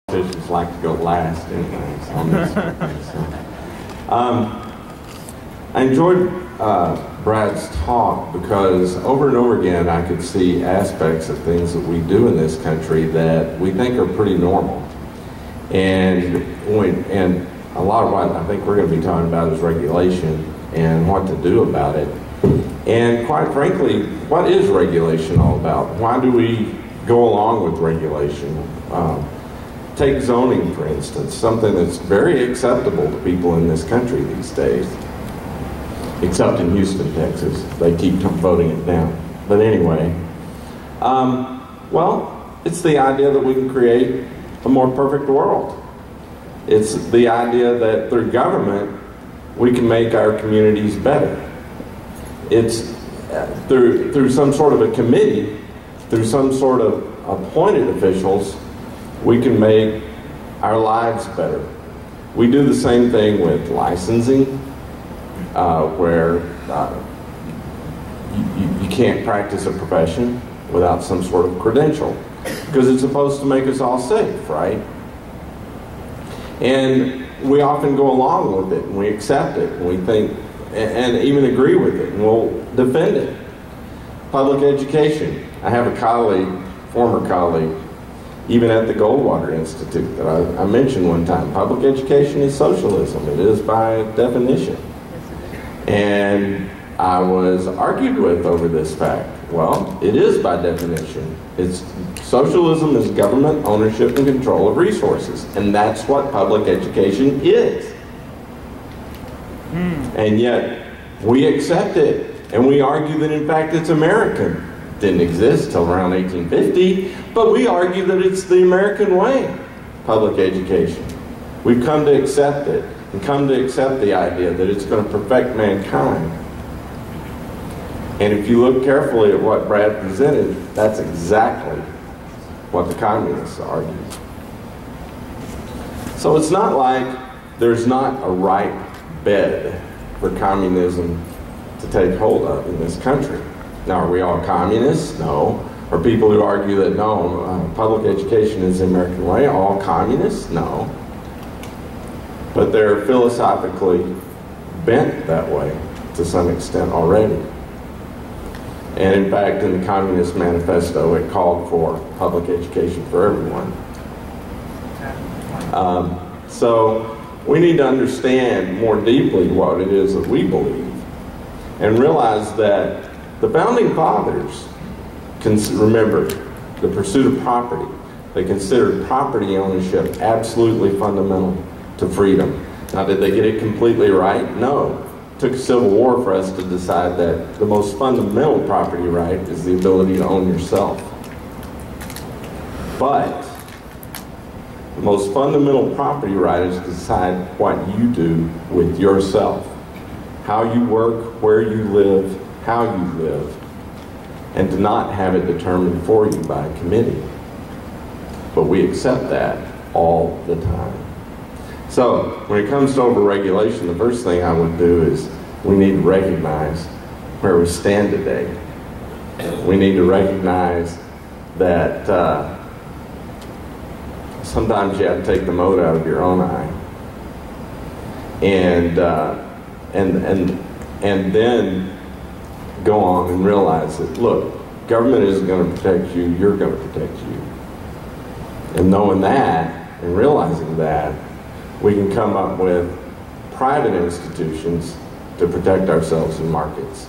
Politicians like to go last anyways on this one. So, I enjoyed Brad's talk because over and over again I could see aspects of things that we do in this country that we think are pretty normal. And a lot of what I think we're going to be talking about is regulation and what to do about it. And quite frankly, what is regulation all about? Why do we go along with regulation? Take zoning, for instance, something that's very acceptable to people in this country these days, except in Houston, Texas. They keep voting it down. But anyway, well, it's the idea that we can create a more perfect world. It's the idea that through government, we can make our communities better. It's through some sort of a committee, through some sort of appointed officials, we can make our lives better. We do the same thing with licensing, where you can't practice a profession without some sort of credential, because it's supposed to make us all safe, right? And we often go along with it, and we accept it, and we think, and even agree with it, and we'll defend it. Public education. I have a colleague, former colleague, even at the Goldwater Institute that I mentioned one time. Public education is socialism. It is by definition. And I was argued with over this fact. Well, it is by definition. Socialism is government ownership and control of resources. And that's what public education is. And yet, we accept it. And we argue that in fact it's American. Didn't exist till around 1850, but we argue that it's the American way, public education. We've come to accept it, and come to accept the idea that it's going to perfect mankind. And if you look carefully at what Brad presented, that's exactly what the communists argue. So it's not like there's not a ripe bed for communism to take hold of in this country. Now, are we all communists? No. Are people who argue that no, public education is the American way all communists? No. But they're philosophically bent that way to some extent already. And in fact, in the Communist Manifesto, it called for public education for everyone. So we need to understand more deeply what it is that we believe and realize that the Founding Fathers, remember, the pursuit of property. They considered property ownership absolutely fundamental to freedom. Now, did they get it completely right? No. It took a civil war for us to decide that the most fundamental property right is the ability to own yourself. But the most fundamental property right is to decide what you do with yourself. How you work, where you live, how you live, and to not have it determined for you by a committee. But we accept that all the time. So when it comes to overregulation, the first thing I would do is we need to recognize where we stand today. We need to recognize that sometimes you have to take the mote out of your own eye, and then go on and realize that, look, government isn't going to protect you, you're going to protect you. And knowing that, and realizing that, we can come up with private institutions to protect ourselves in markets.